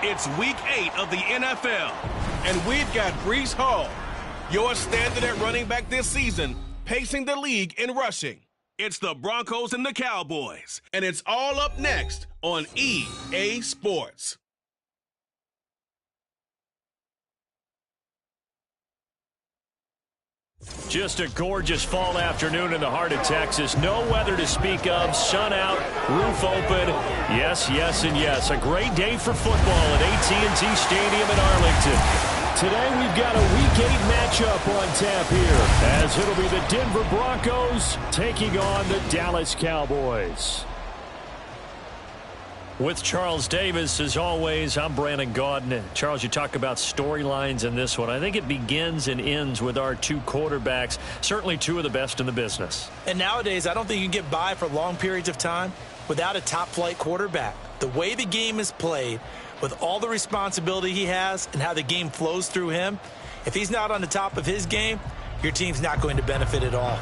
It's Week 8 of the NFL, and we've got Breece Hall, your standard at running back this season, pacing the league in rushing. It's the Broncos and the Cowboys, and it's all up next on EA Sports. Just a gorgeous fall afternoon in the heart of Texas. No weather to speak of. Sun out, roof open. Yes, yes, and yes. A great day for football at AT&T Stadium in Arlington. Today we've got a Week 8 matchup on tap here, as it'll be the Denver Broncos taking on the Dallas Cowboys. With Charles Davis, as always, I'm Brandon Gaudin. Charles, you talk about storylines in this one. I think it begins and ends with our two quarterbacks, certainly two of the best in the business. And nowadays, I don't think you can get by for long periods of time without a top-flight quarterback. The way the game is played, with all the responsibility he has and how the game flows through him, if he's not on the top of his game, your team's not going to benefit at all.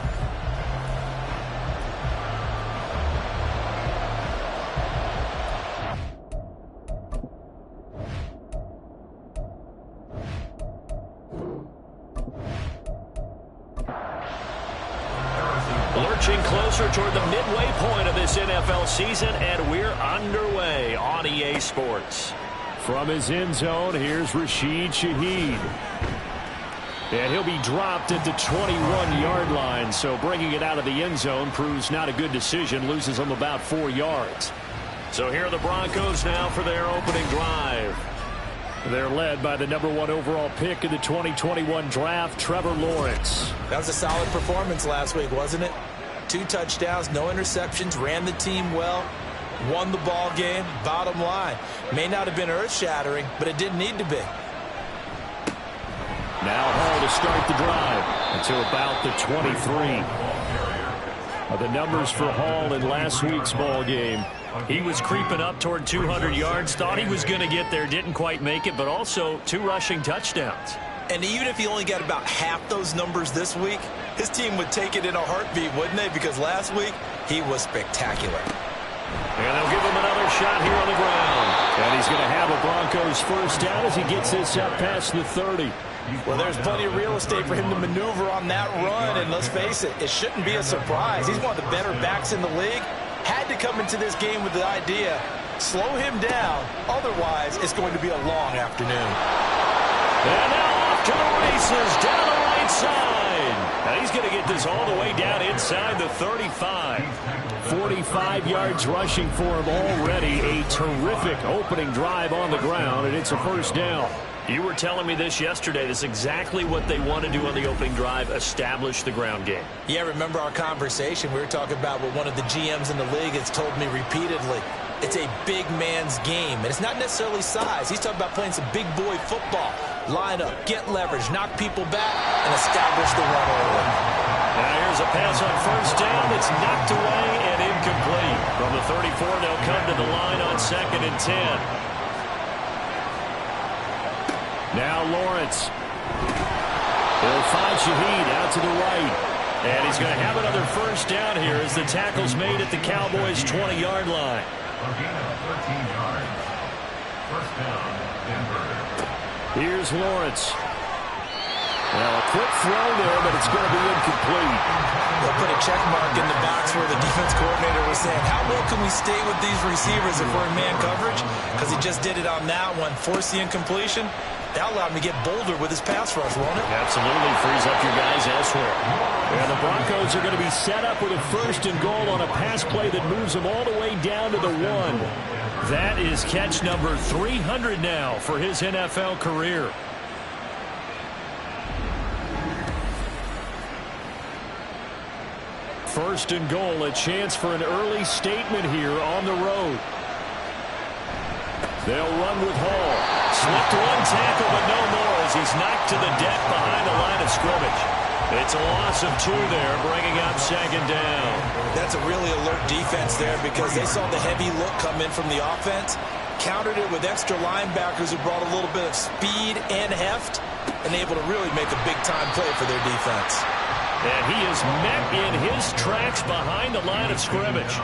Lurching closer toward the midway point of this NFL season, and we're underway on EA Sports. From his end zone, here's Rashid Shaheed. And he'll be dropped at the 21-yard line, so bringing it out of the end zone proves not a good decision, loses him about 4 yards. So here are the Broncos now for their opening drive. They're led by the #1 overall pick in the 2021 draft, Trevor Lawrence. That was a solid performance last week, wasn't it? 2 touchdowns, no interceptions, ran the team well, won the ball game. Bottom line, may not have been earth-shattering, but it didn't need to be. Now Hall to start the drive until about the 23. The numbers for Hall in last week's ball game. He was creeping up toward 200 yards, thought he was going to get there, didn't quite make it, but also 2 rushing touchdowns. And even if he only got about half those numbers this week, his team would take it in a heartbeat, wouldn't they? Because last week, he was spectacular. And they'll give him another shot here on the ground. And he's going to have a Broncos first down as he gets this up past the 30. Well, there's plenty of real estate for him to maneuver on that run, and let's face it, it shouldn't be a surprise. He's one of the better backs in the league. Had to come into this game with the idea, slow him down, otherwise it's going to be a long afternoon. And now off to the races, down the right side. Now he's going to get this all the way down inside the 35. 45 yards rushing for him already. A terrific opening drive on the ground, and it's a first down. You were telling me this yesterday. This is exactly what they want to do on the opening drive, establish the ground game. Yeah, remember our conversation? We were talking about what one of the GMs in the league has told me repeatedly. It's a big man's game, and it's not necessarily size. He's talking about playing some big boy football. Line up, get leverage, knock people back, and establish the run early. Now here's a pass on first down that's knocked away and incomplete. From the 34, they'll come to the line on 2nd and 10. Now Lawrence. He'll find Shaheed out to the right. And he's going to have another first down here as the tackle's made at the Cowboys' 20-yard line. Here's Lawrence. Now a quick throw there, but it's going to be incomplete. They'll put a check mark in the box where the defense coordinator was saying, how well can we stay with these receivers if we're in man coverage? Because he just did it on that one, forced the incompletion. That allowed him to get bolder with his pass rush, won't it? Absolutely. Frees up your guys elsewhere. And the Broncos are going to be set up with a 1st and goal on a pass play that moves them all the way down to the 1. That is catch number 300 now for his NFL career. First and goal, a chance for an early statement here on the road. They'll run with Hall. Slipped 1 tackle, but no more as he's knocked to the deck behind the line of scrimmage. It's a loss of 2 there, bringing up 2nd down. That's a really alert defense there because they saw the heavy look come in from the offense, countered it with extra linebackers who brought a little bit of speed and heft, and able to really make a big-time play for their defense. And he is met in his tracks behind the line of scrimmage.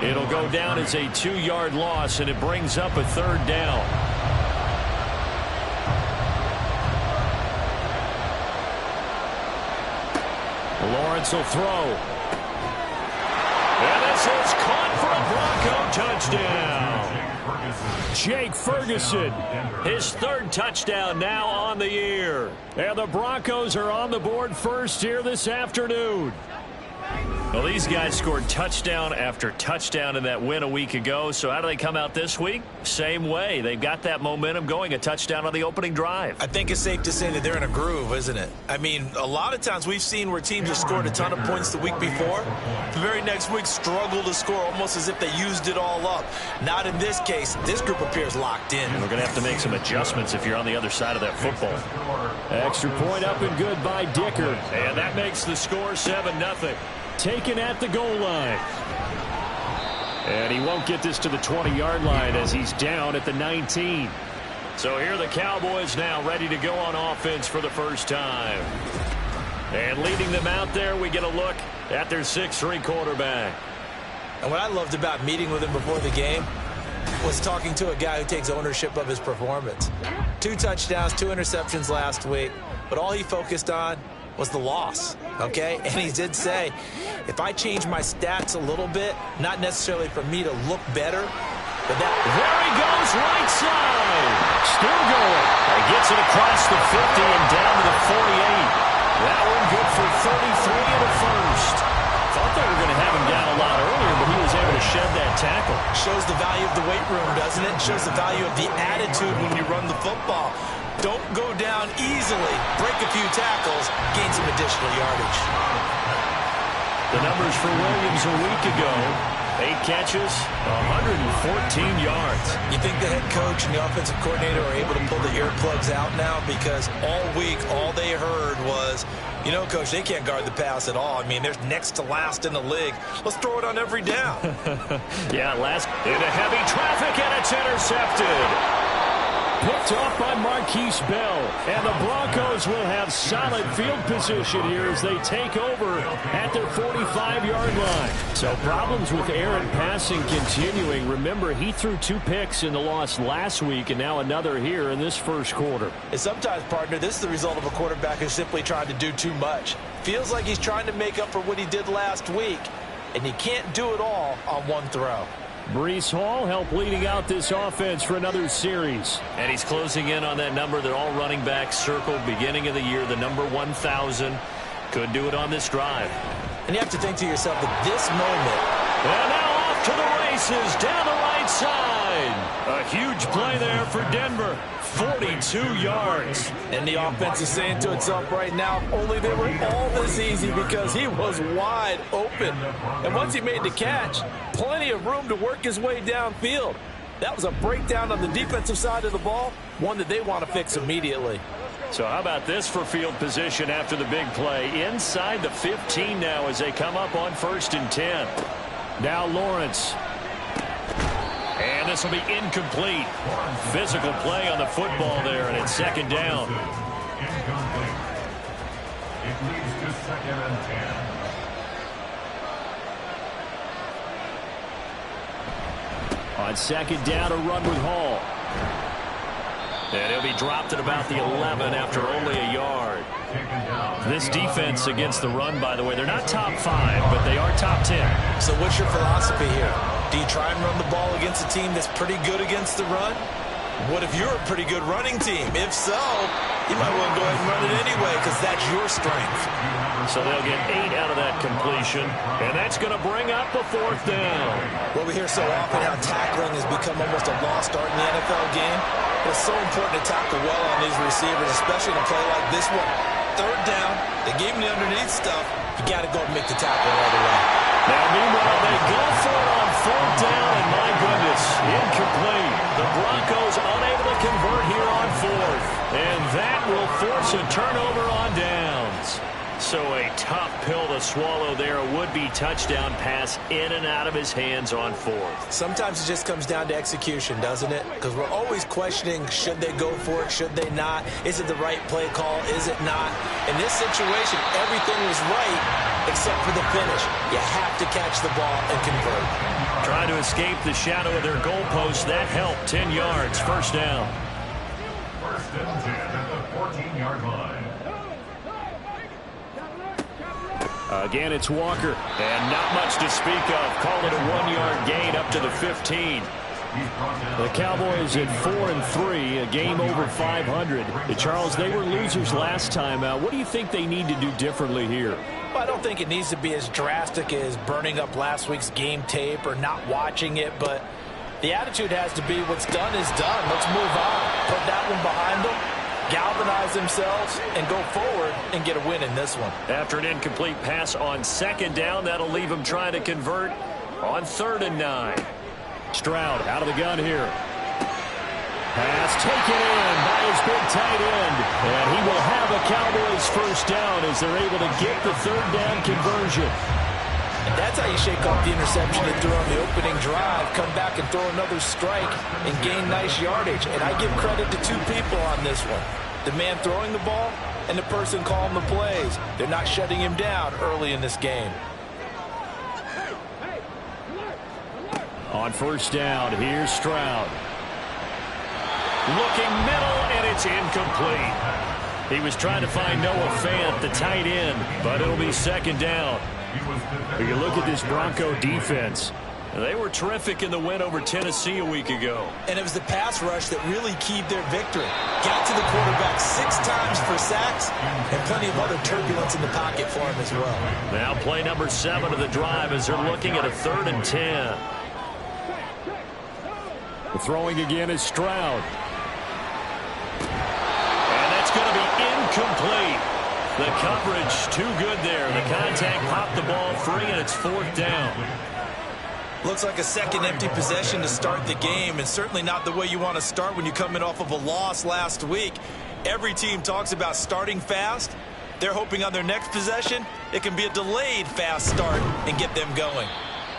It'll go down as a 2-yard loss, and it brings up a 3rd down. Lawrence will throw. And this is caught for a Bronco touchdown. Jake Ferguson, his third touchdown now on the year. And the Broncos are on the board first here this afternoon. Well, these guys scored touchdown after touchdown in that win a week ago. So how do they come out this week? Same way. They've got that momentum going, a touchdown on the opening drive. I think it's safe to say that they're in a groove, isn't it? I mean, a lot of times we've seen where teams have scored a ton of points the week before. The very next week struggle to score almost as if they used it all up. Not in this case. This group appears locked in. And we're going to have to make some adjustments if you're on the other side of that football. Extra point up and good by Dicker. And that makes the score 7-0. Taken at the goal line. And he won't get this to the 20-yard line as he's down at the 19. So here are the Cowboys now ready to go on offense for the first time. And leading them out there, we get a look at their 6'3" quarterback. And what I loved about meeting with him before the game was talking to a guy who takes ownership of his performance. 2 touchdowns, 2 interceptions last week, but all he focused on was the loss, okay? And he did say, if I change my stats a little bit, not necessarily for me to look better, but that... There he goes, right side. Still going. He gets it across the 50 and down to the 48. That one good for 33 and a first. Thought they were going to have him down a lot earlier, but he was able to shed that tackle. Shows the value of the weight room, doesn't it? Shows the value of the attitude when you run the football. Don't go down easily. Break a few tackles. Gain some additional yardage. The numbers for Williams a week ago. 8 catches, 114 yards. You think the head coach and the offensive coordinator are able to pull the earplugs out now? Because all week, all they heard was, you know, Coach, they can't guard the pass at all. I mean, they're next to last in the league. Let's throw it on every down. Yeah, last into heavy traffic, and it's intercepted. Picked off by Marquise Bell. And the Broncos will have solid field position here as they take over at their 45-yard line. So problems with Aaron passing continuing. Remember, he threw 2 picks in the loss last week and now another here in this first quarter. And sometimes, partner, this is the result of a quarterback who's simply trying to do too much. Feels like he's trying to make up for what he did last week, and he can't do it all on one throw. Breece Hall helped leading out this offense for another series. And he's closing in on that number that all running backs circled beginning of the year, the number 1,000. Could do it on this drive. And you have to think to yourself that this moment. And now off to the races down the right side. A huge play there for Denver. 42 yards. And the offense is saying to itself right now, if only they were all this easy, because he was wide open. And once he made the catch, plenty of room to work his way downfield. That was a breakdown on the defensive side of the ball, one that they want to fix immediately. So how about this for field position after the big play? Inside the 15 now as they come up on 1st and 10. Now Lawrence. And this will be incomplete. Physical play on the football there, and it's 2nd down. It leads to 2nd and 10. On 2nd down, a run with Hall. And he'll be dropped at about the 11 after only a yard. This defense against the run, by the way, they're not top 5, but they are top 10. So what's your philosophy here? Do you try and run the ball against a team that's pretty good against the run? What if you're a pretty good running team? If so, you might want to go ahead and run it anyway, because that's your strength. So they'll get 8 out of that completion, and that's going to bring up the 4th down. Well, we hear so often how tackling has become almost a lost art in the NFL game. It's so important to tackle well on these receivers, especially in a play like this one. 3rd down, they gave him the underneath stuff. You got to go and make the tackle right away. Now, meanwhile, they go for it on 4th down, and my goodness, incomplete. The Broncos unable to convert here on 4th, and that will force a turnover on downs. So a tough pill to swallow there. A would-be touchdown pass in and out of his hands on 4th. Sometimes it just comes down to execution, doesn't it? Because we're always questioning, should they go for it, should they not? Is it the right play call, is it not? In this situation, everything was right except for the finish. You have to catch the ball and convert. Trying to escape the shadow of their goalpost. That helped. 10 yards, 1st down. 1st and 10 at the 14-yard line. Again, it's Walker. And not much to speak of. Call it a 1-yard gain up to the 15. The Cowboys at 4-3, a game over 500. Charles, they were losers last time out. What do you think they need to do differently here? Well, I don't think it needs to be as drastic as burning up last week's game tape or not watching it, but the attitude has to be what's done is done. Let's move on. Put that one behind them, galvanize themselves, and go forward and get a win in this one. After an incomplete pass on second down, that'll leave them trying to convert on 3rd and 9. Stroud out of the gun here. Pass taken in by his big tight end. And he will have a Cowboys first down as they're able to get the 3rd down conversion. And that's how you shake off the interception they threw on the opening drive, come back and throw another strike and gain nice yardage. And I give credit to two people on this one. The man throwing the ball and the person calling the plays. They're not shutting him down early in this game. On first down, here's Stroud. Looking middle, and it's incomplete. He was trying to find Noah Fant, the tight end, but it'll be 2nd down. You look at this Bronco defense. They were terrific in the win over Tennessee a week ago. And it was the pass rush that really keyed their victory. Got to the quarterback 6 times for sacks and plenty of other turbulence in the pocket for him as well. Now play number 7 of the drive as they're looking at a 3rd and 10. The throwing again is Stroud. And that's going to be incomplete. The coverage too good there. The contact popped the ball free, and it's 4th down. Looks like a second empty possession to start the game, and certainly not the way you want to start when you're coming off of a loss last week. Every team talks about starting fast. They're hoping on their next possession it can be a delayed fast start and get them going.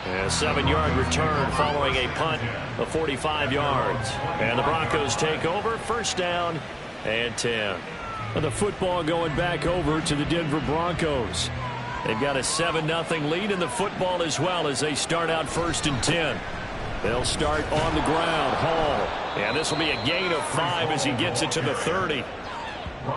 A 7-yard return following a punt of 45 yards. And the Broncos take over, 1st down and 10. And the football going back over to the Denver Broncos. They've got a 7-0 lead in the football as well as they start out 1st and 10. They'll start on the ground. Hall. And this will be a gain of 5 as he gets it to the 30.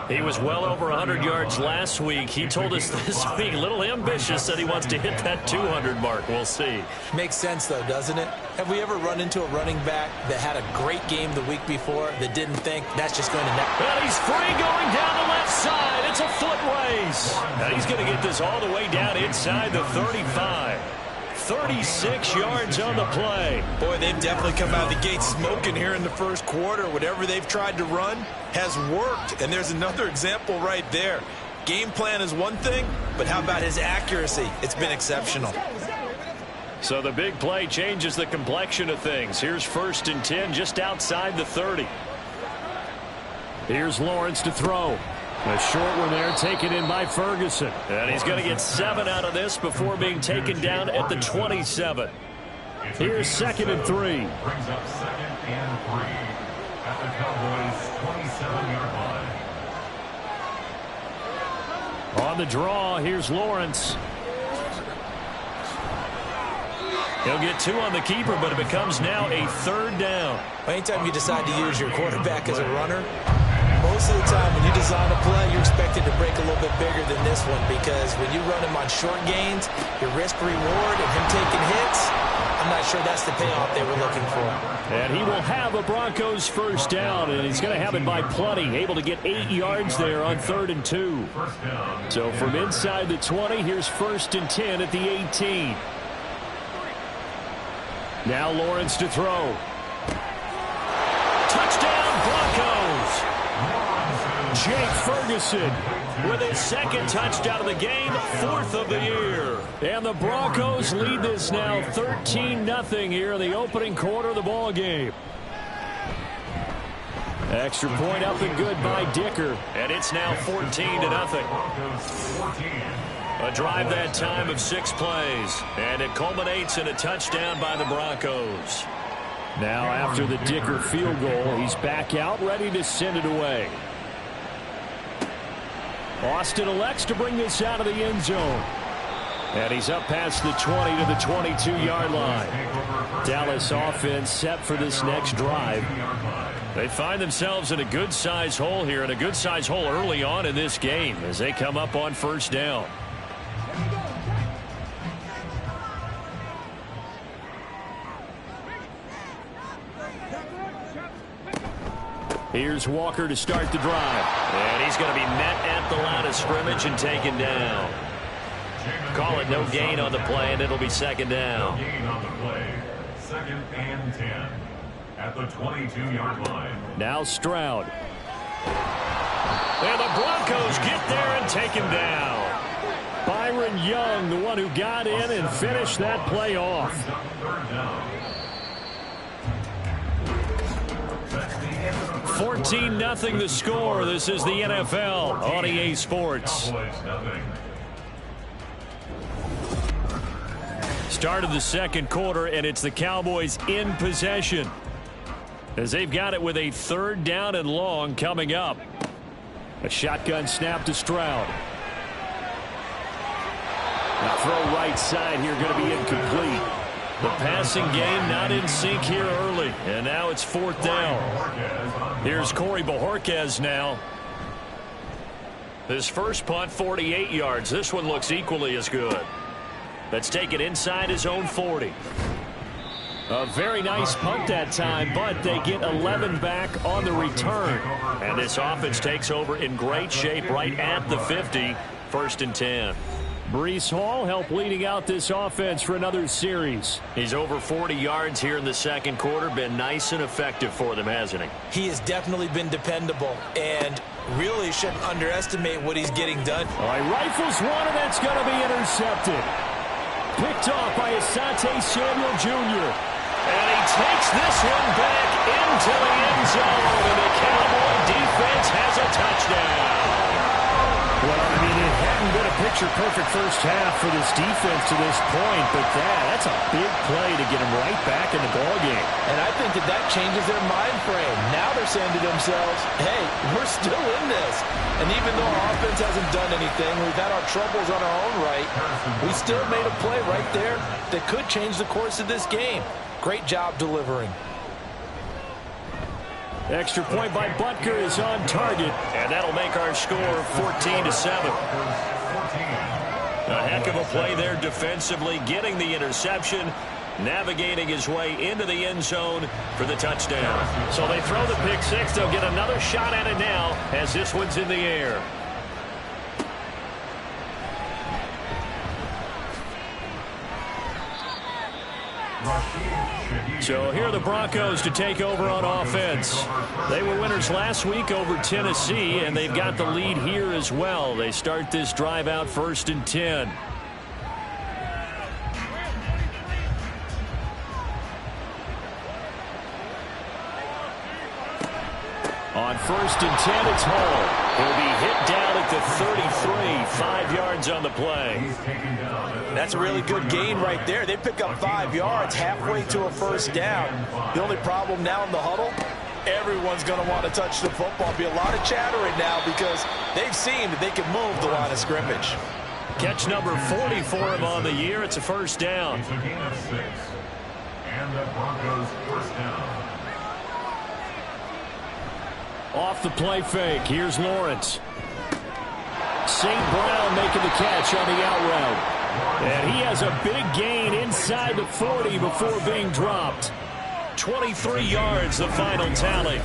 He was well over 100 yards last week. He told us this week, a little ambitious, said he wants to hit that 200 mark. We'll see. Makes sense, though, doesn't it? Have we ever run into a running back that had a great game the week before that didn't think that's just going to net? Well, he's free going down the left side. It's a foot race. And he's going to get this all the way down inside the 35. 36 yards on the play. Boy, they've definitely come out of the gate smoking here in the first quarter. Whatever they've tried to run has worked. And there's another example right there. Game plan is one thing, but how about his accuracy? It's been exceptional. So the big play changes the complexion of things. Here's 1st and 10 just outside the 30. Here's Lawrence to throw. A short one there taken in by Ferguson. And he's going to get 7 out of this before being taken down at the 27. Here's 2nd and 3. Brings up 2nd and 3 at the Cowboys' 27-yard line. On the draw, here's Lawrence. He'll get 2 on the keeper, but it becomes now a 3rd down. Anytime you decide to use your quarterback as a runner, most of the time when you design a play, you're expected to break a little bit bigger than this one, because when you run him on short gains, your risk-reward and him taking hits, I'm not sure that's the payoff they were looking for. And he will have a Broncos first down, and he's going to have it by plenty, able to get 8 yards there on 3rd and 2. So from inside the 20, here's 1st and 10 at the 18. Now Lawrence to throw. Touchdown, Broncos! Jake Ferguson with his 2nd touchdown of the game, 4th of the year. And the Broncos lead this now 13-0 here in the opening quarter of the ball game. Extra point up and good by Dicker. And it's now 14-0. A drive that time of 6 plays. And it culminates in a touchdown by the Broncos. Now after the Dicker field goal, he's back out ready to send it away. Austin elects to bring this out of the end zone. And he's up past the 20 to the 22-yard line. Dallas offense set for this next drive. They find themselves in a good-sized hole here, and a good-sized hole early on in this game as they come up on 1st down. Here's Walker to start the drive. And he's going to be met at the line of scrimmage and taken down. Call it no gain on the play, and it'll be second down. No gain on the play. 2nd and 10 at the 22-yard line. Now Stroud. And the Broncos get there and take him down. Byron Young, the one who got in and finished that play off. 14-0 the score. This is the NFL on EA Sports. Start of the second quarter, and it's the Cowboys in possession, as they've got it with a 3rd down and long coming up. A shotgun snap to Stroud. The throw right side here going to be incomplete. The passing game not in sync here early, and now it's 4th down. Here's Corey Bojorquez now. His first punt, 48 yards. This one looks equally as good. Let's take it inside his own 40. A very nice punt that time, but they get 11 back on the return. And this offense takes over in great shape right at the 50, 1st and 10. Breece Hall helped leading out this offense for another series. He's over 40 yards here in the second quarter. Been nice and effective for them, hasn't he? He has definitely been dependable, and really shouldn't underestimate what he's getting done. All right, rifles one, and that's going to be intercepted. Picked off by Asante Samuel Jr. And he takes this one back into the end zone, and the Cowboy defense has a touchdown. Well, I mean, it hadn't been a picture-perfect first half for this defense to this point, but that's a big play to get them right back in the ballgame. And I think that changes their mind frame. Now they're saying to themselves, hey, we're still in this. And even though our offense hasn't done anything, we've had our troubles on our own right, we still made a play right there that could change the course of this game. Great job delivering. Extra point by Butker is on target, and that'll make our score 14-7. A heck of a play there defensively, getting the interception, navigating his way into the end zone for the touchdown. So they throw the pick six. They'll get another shot at it now as this one's in the air. So here are the Broncos to take over on offense. They were winners last week over Tennessee, and they've got the lead here as well. They start this drive out 1st and 10. On 1st and 10, it's Hall. He'll be hit down at the 33, 5 yards on the play. That's a really good gain right there. They pick up 5 yards halfway to a 1st down. The only problem now in the huddle, everyone's going to want to touch the football. Be a lot of chattering now because they've seen that they can move the line of scrimmage. Catch number 40 for him on the year. It's a 1st down. It's a gain of 6. And the Broncos 1st down. Off the play fake. Here's Lawrence. St. Brown making the catch on the out route. And he has a big gain inside the 40 before being dropped. 23 yards, the final tally.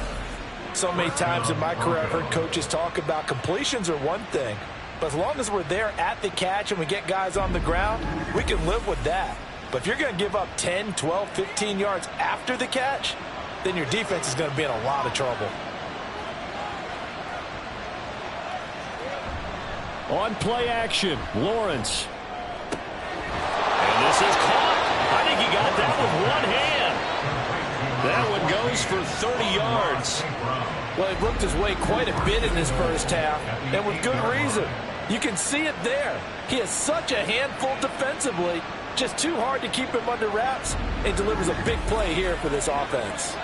So many times in my career I've heard coaches talk about completions are one thing. But as long as we're there at the catch and we get guys on the ground, we can live with that. But if you're going to give up 10, 12, 15 yards after the catch, then your defense is going to be in a lot of trouble. On play action, Lawrence. And this is caught. I think he got that with one hand. That one goes for 30 yards. Well, he worked his way quite a bit in this first half, and with good reason. You can see it there. He has such a handful defensively, just too hard to keep him under wraps, and delivers a big play here for this offense.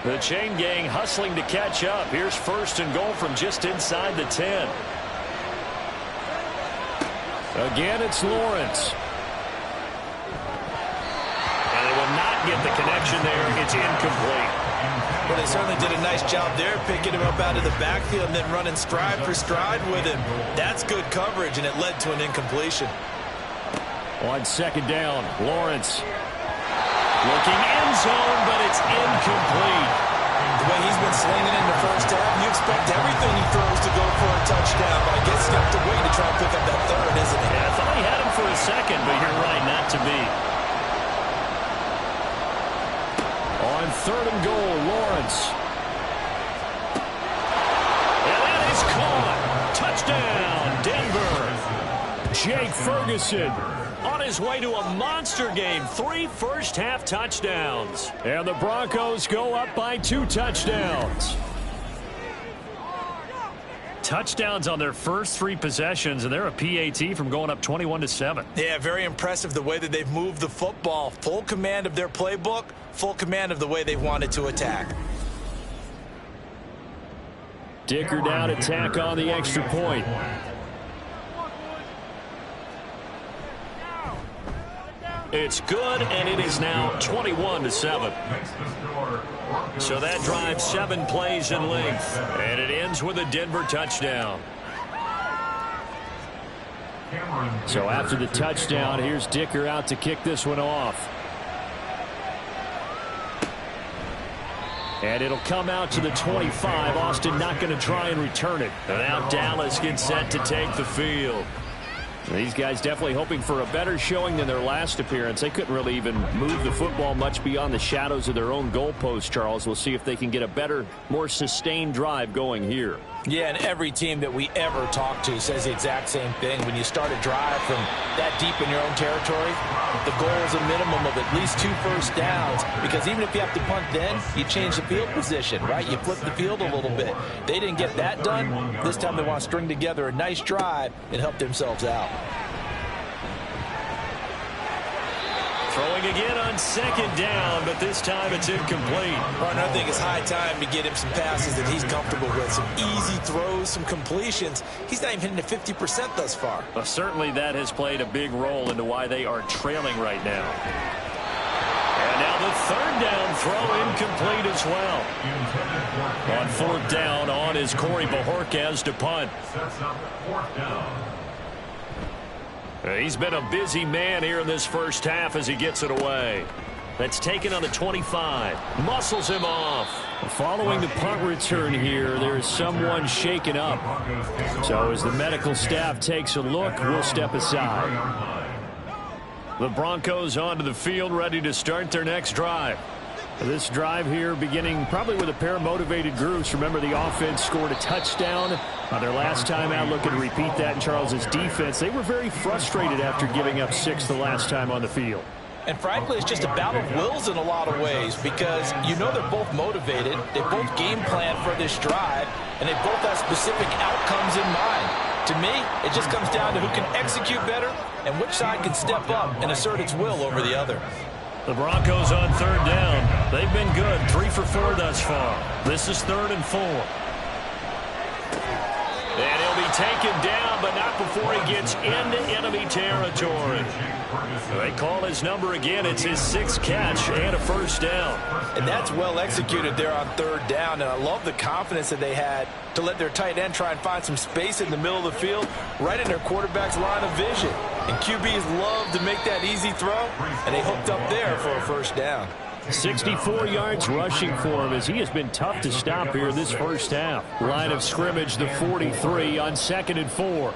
The chain gang hustling to catch up. Here's 1st and goal from just inside the 10. Again, it's Lawrence. And they will not get the connection there. It's incomplete. Well, they certainly did a nice job there, picking him up out of the backfield and then running stride for stride with him. That's good coverage, and it led to an incompletion. On 2nd down, Lawrence. Looking end zone, but it's incomplete. The way he expect everything he throws to go for a touchdown, but I guess you have to wait to try and pick up that third, isn't it? Yeah, I thought he had him for a second, but you're right, not to be. On 3rd and goal, Lawrence. And that is caught. Touchdown, Denver. Jake Ferguson on his way to a monster game. 3 first-half touchdowns. And the Broncos go up by 2 touchdowns. Touchdowns on their first 3 possessions, and they're a PAT from going up 21-7. Yeah, very impressive the way that they've moved the football. Full command of their playbook, full command of the way they've wanted to attack. Dicker down to tack on the extra point. It's good, and it is now 21-7. So that drives 7 plays in length, and it ends with a Denver touchdown. So after the touchdown, here's Dicker out to kick this one off. And it'll come out to the 25. Austin not going to try and return it. And now Dallas gets set to take the field. These guys definitely hoping for a better showing than their last appearance. They couldn't really even move the football much beyond the shadows of their own goalpost, Charles. We'll see if they can get a better, more sustained drive going here. Yeah, and every team that we ever talk to says the exact same thing. When you start a drive from that deep in your own territory, the goal is a minimum of at least 2 first downs, because even if you have to punt then, you change the field position, right? You flip the field a little bit. They didn't get that done. This time they want to string together a nice drive and help themselves out. Throwing again on 2nd down, but this time it's incomplete. And I think it's high time to get him some passes that he's comfortable with. Some easy throws, some completions. He's not even hitting at 50% thus far. Well, certainly that has played a big role into why they are trailing right now. And now the 3rd down throw incomplete as well. On 4th down, on is Corey Bojorquez to punt. Sets up 4th down. He's been a busy man here in this first half as he gets it away. That's taken on the 25. Muscles him off. Following the punt return here, there's someone shaken up. So as the medical staff takes a look, we'll step aside. The Broncos onto the field, ready to start their next drive. This drive here beginning probably with a pair of motivated groups. Remember, the offense scored a touchdown on their last time out. Looking to repeat that in Charles's defense. They were very frustrated after giving up 6 the last time on the field. And frankly, it's just a battle of wills in a lot of ways, because you know they're both motivated. They both game plan for this drive, and they both have specific outcomes in mind. To me, it just comes down to who can execute better and which side can step up and assert its will over the other. The Broncos on 3rd down. They've been good, 3 for 4 thus far. This is 3rd and 4. And he'll be taken down, but not before he gets into enemy territory. They call his number again. It's his 6th catch and a first down. And that's well executed there on 3rd down. And I love the confidence that they had to let their tight end try and find some space in the middle of the field, right in their quarterback's line of vision. And QBs love to make that easy throw, and they hooked up there for a first down. 64 yards rushing for him, as he has been tough to stop here this first half. Line of scrimmage, the 43 on 2nd and 4.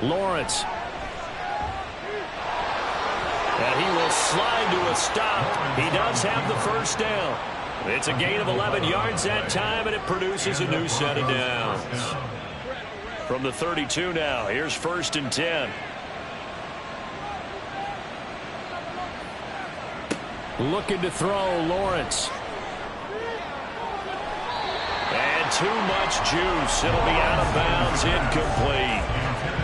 Lawrence. And he will slide to a stop. He does have the first down. It's a gain of 11 yards that time, and it produces a new set of downs. From the 32 now, here's 1st and 10. Looking to throw, Lawrence. And too much juice. It'll be out of bounds, incomplete.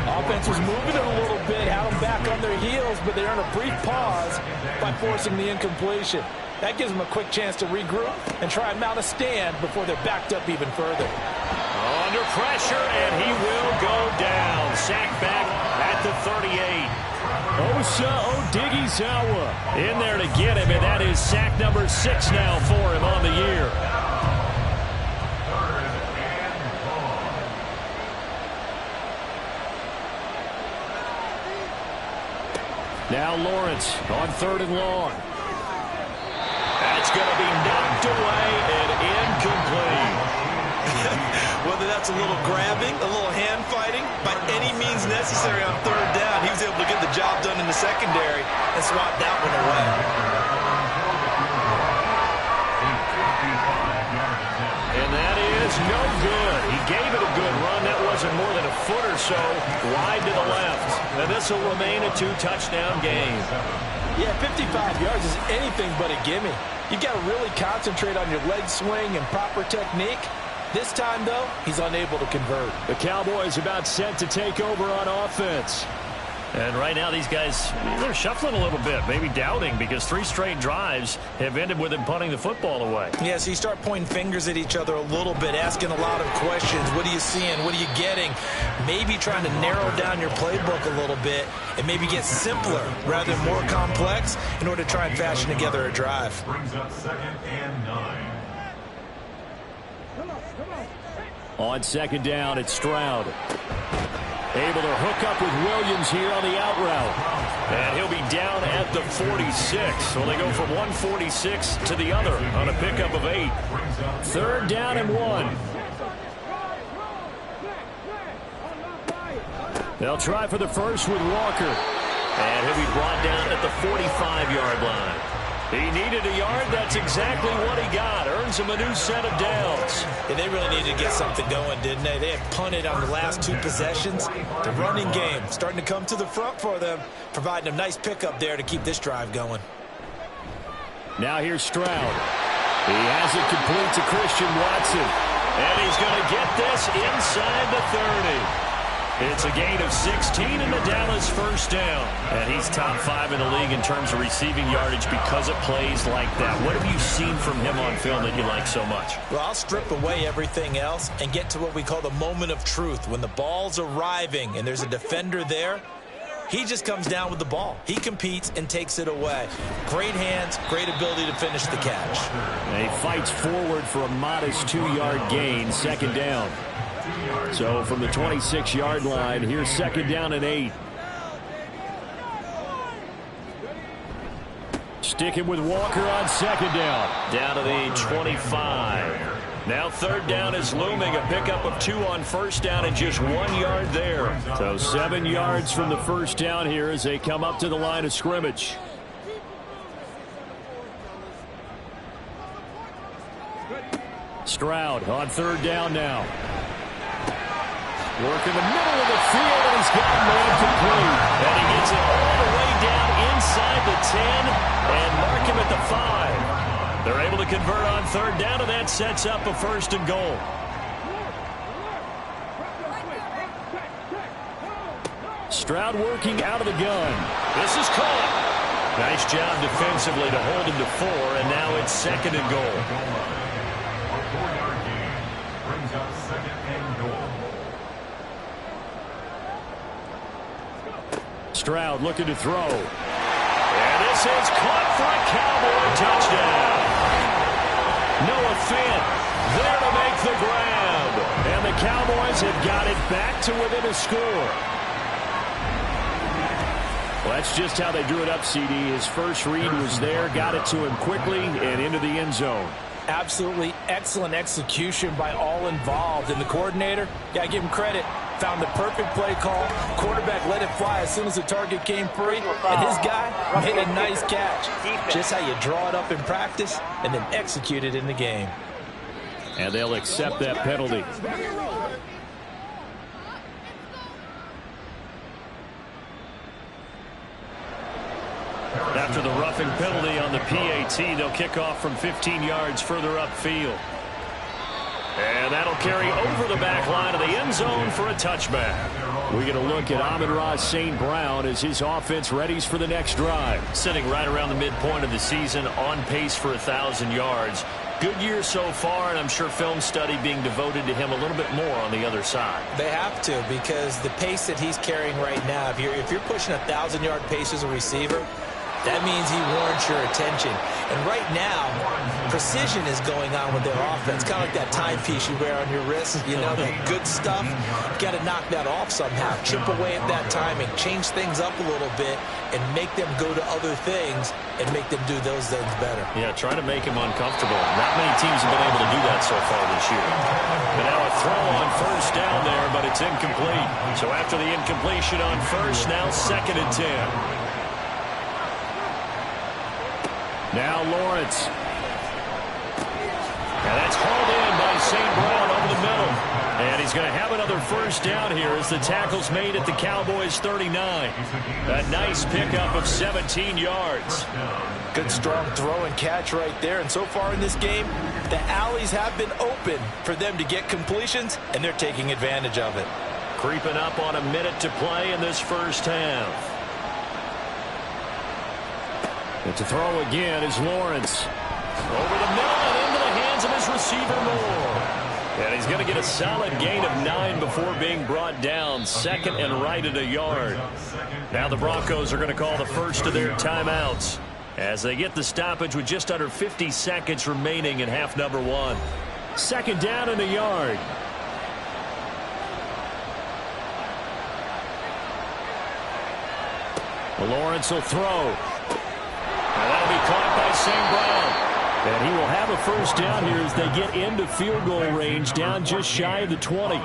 Offense was moving it a little bit, had them back on their heels, but they earned a brief pause by forcing the incompletion. That gives them a quick chance to regroup and try and mount a stand before they're backed up even further. Under pressure, and he will go down. Sacked back at the 38. Osa Odighizuwa in there to get him, and that is sack number 6 now for him on the year. Now Lawrence on 3rd and long. That's going to be knocked away a little grabbing, a little hand fighting. By any means necessary on third down, he was able to get the job done in the secondary and swat that one away. And that is no good. He gave it a good run. That wasn't more than a foot or so wide to the left. And this will remain a 2-touchdown game. Yeah, 55 yards is anything but a gimme. You've got to really concentrate on your leg swing and proper technique. This time, though, he's unable to convert. The Cowboys about set to take over on offense. And right now, these guys, they're shuffling a little bit, maybe doubting, because 3 straight drives have ended with him punting the football away. Yeah, so you start pointing fingers at each other a little bit, asking a lot of questions. What are you seeing? What are you getting? Maybe trying to narrow down your playbook a little bit and maybe get simpler rather than more complex in order to try and fashion together a drive. Brings up 2nd and 9. On 2nd down, it's Stroud. Able to hook up with Williams here on the out route. And he'll be down at the 46. So they go from 146 to the other on a pickup of 8. 3rd down and 1. They'll try for the first with Walker. And he'll be brought down at the 45-yard line. He needed a yard. That's exactly what he got. Earns him a new set of downs. Yeah, they really needed to get something going, didn't they? They had punted on the last 2 possessions. The running game starting to come to the front for them, providing a nice pickup there to keep this drive going. Now here's Stroud. He has it complete to Christian Watson. And he's going to get this inside the 30. It's a gain of 16 and the Dallas first down. And he's top 5 in the league in terms of receiving yardage because of plays like that. What have you seen from him on film that you like so much? Well, I'll strip away everything else and get to what we call the moment of truth. When the ball's arriving and there's a defender there, he just comes down with the ball. He competes and takes it away. Great hands, great ability to finish the catch. And he fights forward for a modest 2-yard gain, 2nd down. So from the 26-yard line, here's 2nd down and 8. Sticking with Walker on 2nd down. Down to the 25. Now 3rd down is looming. A pickup of 2 on 1st down and just 1 yard there. So 7 yards from the first down here as they come up to the line of scrimmage. Stroud on 3rd down now. Work in the middle of the field, and he's got a man complete. And he gets it all the way down inside the 10 and mark him at the 5. They're able to convert on 3rd down, and that sets up a 1st and goal. Stroud working out of the gun. This is caught. Nice job defensively to hold him to 4, and now it's 2nd and goal. A 4-yard gain brings up 2nd and goal. Stroud looking to throw. And this is caught for a Cowboy touchdown. Noah Fant there to make the grab. And the Cowboys have got it back to within a score. Well, that's just how they drew it up, CD. His first read was there, got it to him quickly and into the end zone. Absolutely excellent execution by all involved. And the coordinator, got to give him credit, found the perfect play call. Quarterback let it fly as soon as the target came free. And his guy made a nice catch. Just how you draw it up in practice and then execute it in the game. And they'll accept that penalty. After the roughing penalty on the PAT, they'll kick off from 15 yards further upfield. And that'll carry over the back line of the end zone for a touchback. We get a look at Amon-Ra St. Brown as his offense readies for the next drive. Sitting right around the midpoint of the season, on pace for 1,000 yards. Good year so far, and I'm sure film study being devoted to him a little bit more on the other side. They have to, because the pace that he's carrying right now, if you're pushing 1,000-yard pace as a receiver, that means he warrants your attention. And right now, precision is going on with their offense. Kind of like that timepiece you wear on your wrist. You know, that good stuff. Got to knock that off somehow. Chip away at that timing. Change things up a little bit and make them go to other things and make them do those things better. Yeah, try to make him uncomfortable. Not many teams have been able to do that so far this year. But now a throw on first down there, but it's incomplete. So after the incompletion on first, now 2nd and 10. Now Lawrence. And that's hauled in by St. Brown over the middle. And he's going to have another first down here as the tackle's made at the Cowboys 39. A nice pickup of 17 yards. Good strong throw and catch right there. And so far in this game, the alleys have been open for them to get completions, and they're taking advantage of it. Creeping up on a minute to play in this first half. And to throw again is Lawrence. Over the middle and into the hands of his receiver Moore. And he's going to get a solid gain of 9 before being brought down. 2nd and right at a yard. Now the Broncos are going to call the first of their timeouts as they get the stoppage with just under 50 seconds remaining in half number 1. 2nd down and a yard. Lawrence will throw. And that'll be caught by St. Brown. And he will have a first down here as they get into field goal range, down just shy of the 20.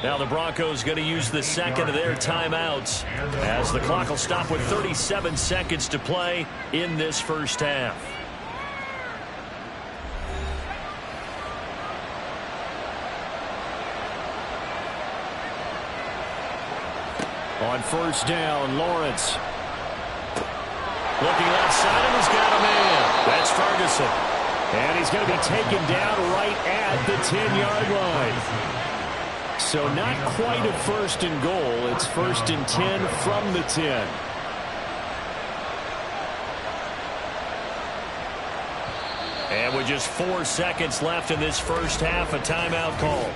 Now the Broncos going to use the 2nd of their timeouts as the clock will stop with 37 seconds to play in this first half. On first down, Lawrence. Looking left side, and he's got a man. That's Ferguson. And he's going to be taken down right at the 10-yard line. So not quite a 1st and goal. It's 1st and 10 from the 10. And with just 4 seconds left in this first half, a timeout call.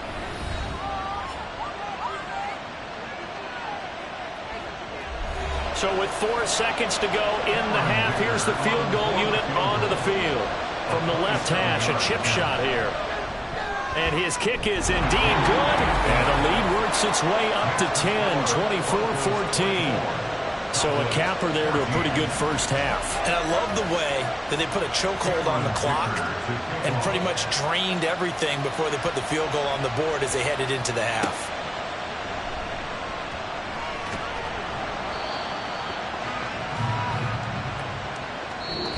So with 4 seconds to go in the half, here's the field goal unit onto the field. From the left hash, a chip shot here. And his kick is indeed good. And the lead works its way up to 10, 24-14. So a capper there to a pretty good first half. And I love the way that they put a chokehold on the clock and pretty much drained everything before they put the field goal on the board as they headed into the half.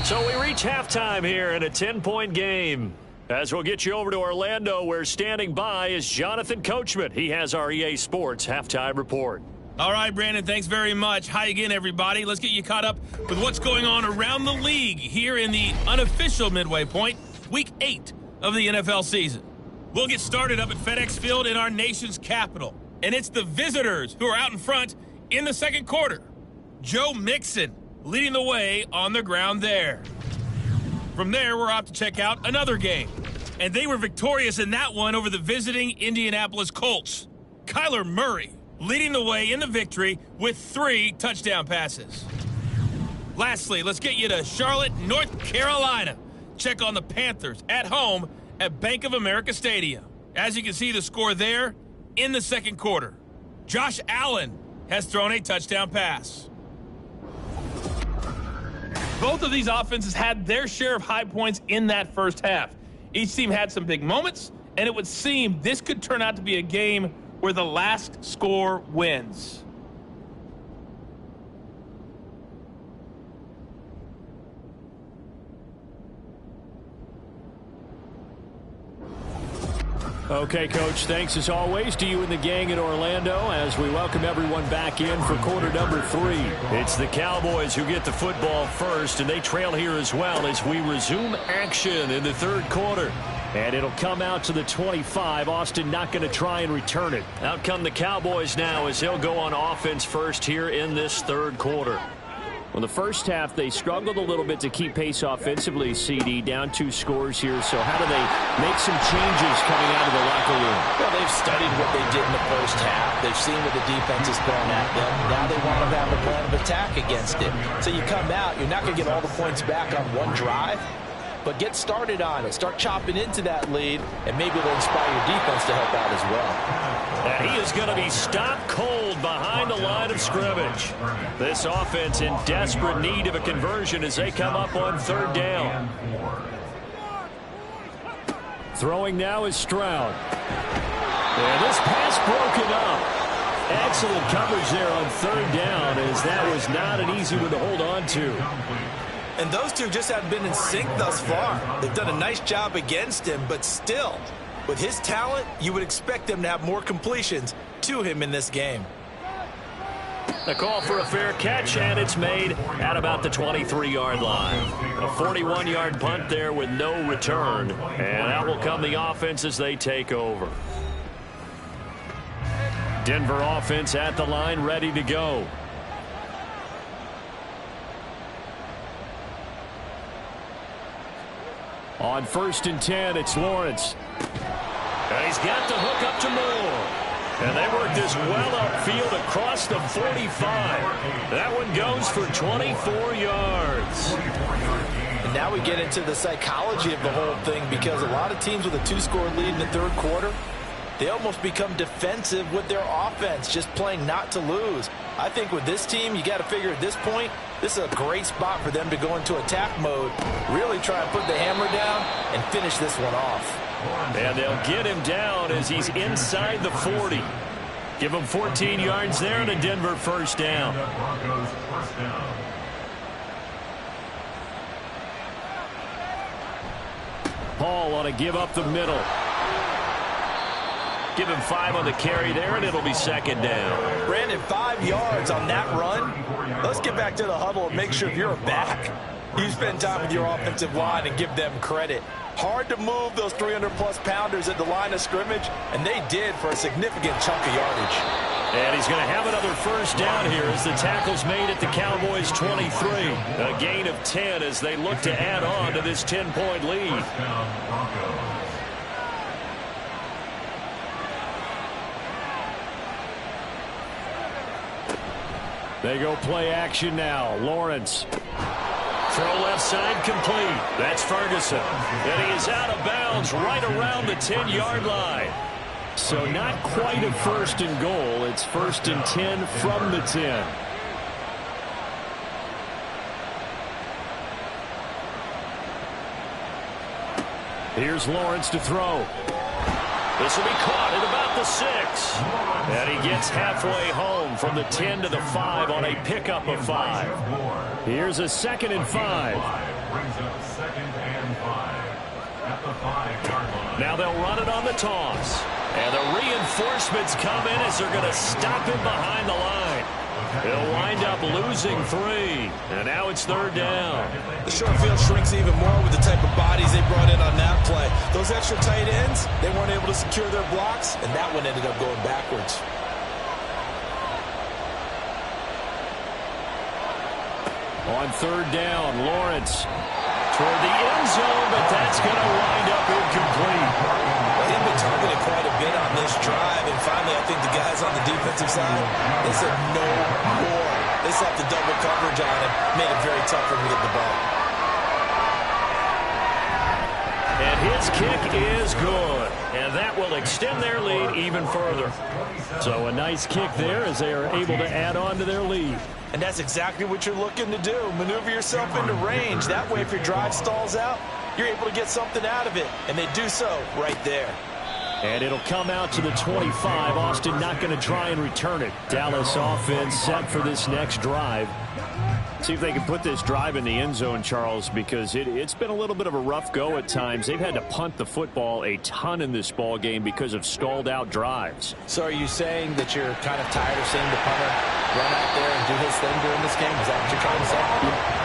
So we reach halftime here in a 10-point game. As we'll get you over to Orlando, where standing by is Jonathan Coachman. He has our EA Sports halftime report. All right, Brandon, thanks very much. Hi again, everybody. Let's get you caught up with what's going on around the league here in the unofficial midway point, Week 8 of the NFL season. We'll get started up at FedEx Field in our nation's capital. And it's the visitors who are out in front in the 2nd quarter. Joe Mixon leading the way on the ground there. From there, we're off to check out another game. And they were victorious in that one over the visiting Indianapolis Colts. Kyler Murray leading the way in the victory with 3 touchdown passes. Lastly, let's get you to Charlotte, North Carolina. Check on the Panthers at home at Bank of America Stadium. As you can see, the score there in the 2nd quarter. Josh Allen has thrown a touchdown pass. Both of these offenses had their share of high points in that first half. Each team had some big moments, and it would seem this could turn out to be a game where the last score wins. Okay, Coach, thanks as always to you and the gang in Orlando as we welcome everyone back in for quarter number 3. It's the Cowboys who get the football first, and they trail here as well as we resume action in the 3rd quarter. And it'll come out to the 25. Austin not going to try and return it. Out come the Cowboys now as they'll go on offense first here in this 3rd quarter. Well, the first half, they struggled a little bit to keep pace offensively, CD, down 2 scores here. So how do they make some changes coming out of the locker room? Well, they've studied what they did in the first half. They've seen what the defense is throwing at them. Now they want to have a plan of attack against it. So you come out, you're not going to get all the points back on one drive. but get started on it. Start chopping into that lead, and maybe it'll inspire your defense to help out as well. And he is going to be stopped cold behind the line of scrimmage. This offense in desperate need of a conversion as they come up on 3rd down. Throwing now is Stroud. And this pass broken up. Excellent coverage there on 3rd down, as that was not an easy one to hold on to. And those two just haven't been in sync thus far. They've done a nice job against him, but still, with his talent, you would expect them to have more completions to him in this game. A call for a fair catch, and it's made at about the 23-yard line. A 41-yard punt there with no return, and out will come the offense as they take over. Denver offense at the line, ready to go. On 1st and 10, it's Lawrence. And he's got the hook up to Moore. And they work this well upfield across the 45. That one goes for 24 yards. And now we get into the psychology of the whole thing, because a lot of teams with a 2-score lead in the 3rd quarter, they almost become defensive with their offense, just playing not to lose. I think with this team, you got to figure at this point, this is a great spot for them to go into attack mode, really try and put the hammer down and finish this one off. And they'll get him down as he's inside the 40. Give him 14 yards there and a Denver 1st down. Paul ought to give up the middle. Give him 5 on the carry there, and it'll be 2nd down. Brandon, 5 yards on that run. Let's get back to the huddle and make sure if you're a back, you spend time with your offensive line and give them credit. Hard to move those 300-plus pounders at the line of scrimmage, and they did for a significant chunk of yardage. And he's going to have another 1st down here as the tackle's made at the Cowboys' 23. A gain of 10 as they look to add on to this 10-point lead. They go play action now. Lawrence. Throw left side complete. That's Ferguson. And he is out of bounds right around the 10-yard line. So not quite a 1st and goal. It's 1st and 10 from the 10. Here's Lawrence to throw. This will be caught at about the 6. And he gets halfway home from the 10 to the 5 on a pickup of 5. Here's a 2nd and 5. Now they'll run it on the toss. And the reinforcements come in as they're going to stop him behind the line. He'll wind up losing 3. And now it's 3rd down. The short field shrinks even more with the type of bodies they brought in on that play. Those extra tight ends, they weren't able to secure their blocks, and that one ended up going backwards. On 3rd down, Lawrence toward the end zone, but that's going to wind up incomplete. They've been targeted quite a bit on this drive, and finally I think the guys on the defensive side, they said no more. They slapped the double coverage on him, made it very tough for him to get the ball. And his kick is good, and that will extend their lead even further. So a nice kick there as they are able to add on to their lead. And that's exactly what you're looking to do. Maneuver yourself into range. That way, if your drive stalls out, you're able to get something out of it. And they do so right there. And it'll come out to the 25. Austin not going to try and return it. Dallas offense set for this next drive. See if they can put this drive in the end zone, Charles, because it's been a little bit of a rough go at times. They've had to punt the football a ton in this ball game because of stalled out drives. So are you saying that you're kind of tired of seeing the punter run out there and do his thing during this game? Is that what you're trying to say?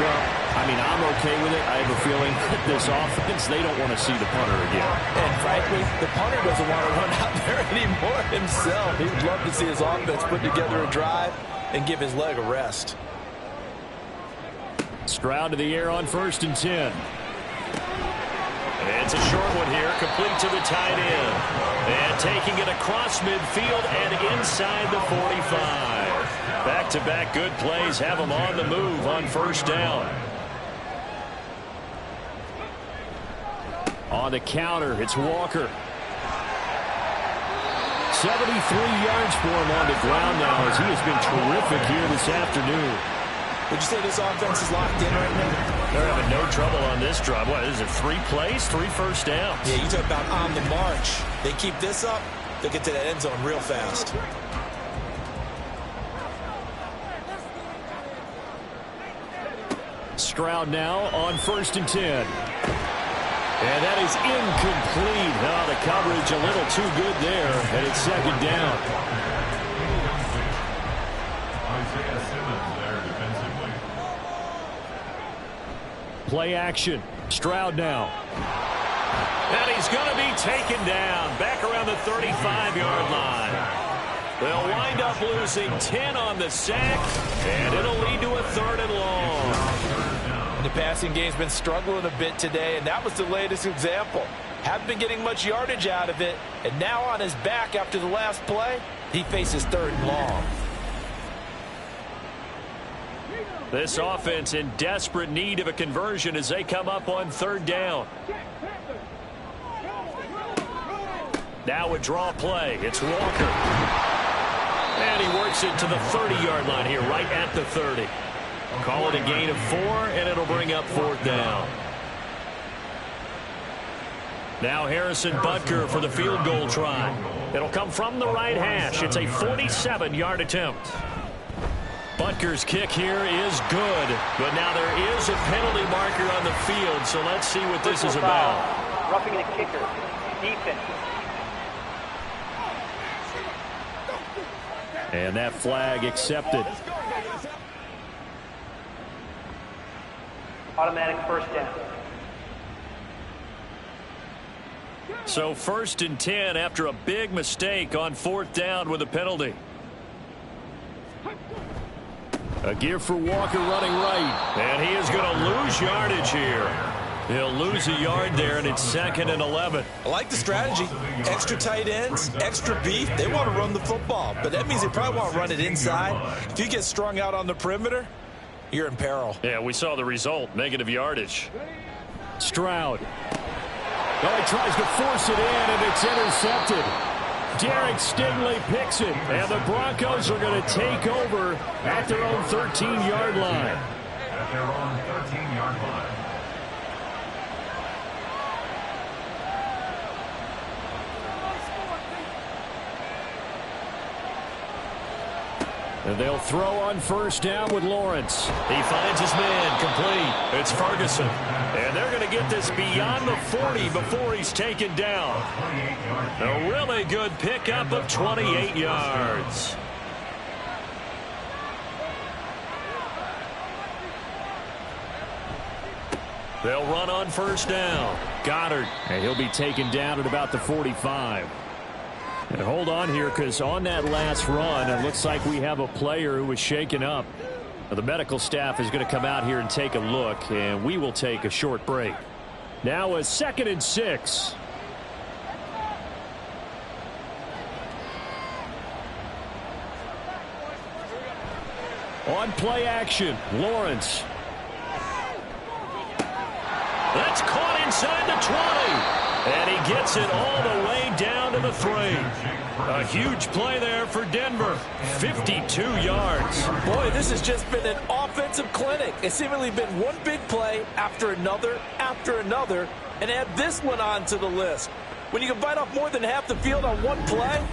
Well, I mean, I'm okay with it. I have a feeling that this offense, they don't want to see the punter again. And frankly, the punter doesn't want to run out there anymore himself. He would love to see his offense put together a drive and give his leg a rest. Stroud to the air on 1st and 10. It's a short one here, complete to the tight end. And taking it across midfield and inside the 45. Back-to-back good plays have them on the move on 1st down. On the counter, it's Walker. 73 yards for him on the ground now as he has been terrific here this afternoon. Would you say this offense is locked in right now? They're having no trouble on this drive. What is it, 3 plays, 3 first downs? Yeah, you talk about on the march. They keep this up, they'll get to that end zone real fast. Stroud now on 1st and 10. And that is incomplete. Oh, the coverage a little too good there, and it's 2nd down. Isaiah Simmons there defensively. Play action. Stroud now. And he's going to be taken down back around the 35-yard line. They'll wind up losing 10 on the sack, and it'll lead to a 3rd and long. And the passing game's been struggling a bit today, and that was the latest example. Haven't been getting much yardage out of it, and now on his back after the last play, he faces 3rd and long. This offense in desperate need of a conversion as they come up on 3rd down. Now a draw play. It's Walker. And he works it to the 30-yard line here, right at the 30. Call it a gain of 4, and it'll bring up 4th down. Now Harrison Butker for the field goal try. It'll come from the right hash. It's a 47-yard attempt. Butker's kick here is good, but now there is a penalty marker on the field, so let's see what this is about. Roughing the kicker. Defense. And that flag accepted. Automatic 1st down. So 1st and 10 after a big mistake on 4th down with a penalty. A gear for Walker running right. And he is going to lose yardage here. He'll lose a yard there, and it's 2nd and 11. I like the strategy. Extra tight ends, extra beef. They want to run the football, but that means they probably want to run it inside. If you get strung out on the perimeter, you're in peril. Yeah, we saw the result. Negative yardage. Stroud. Oh, he tries to force it in, and it's intercepted. Derek Stingley picks it, and the Broncos are going to take over at their own 13-yard line. At their own 13-yard line. And they'll throw on 1st down with Lawrence. He finds his man complete. It's Ferguson. And they're going to get this beyond the 40 before he's taken down. A really good pickup of 28 yards. They'll run on 1st down. Goddard. And he'll be taken down at about the 45. And hold on here, because on that last run, it looks like we have a player who was shaken up. Now, the medical staff is going to come out here and take a look, and we will take a short break. Now a 2nd and 6. On play action, Lawrence. That's caught inside the 20. And he gets it all the way down to the 3. A huge play there for Denver. 52 yards. Boy, this has just been an offensive clinic. It's seemingly been one big play after another, and add this one on to the list. When you can bite off more than half the field on one play,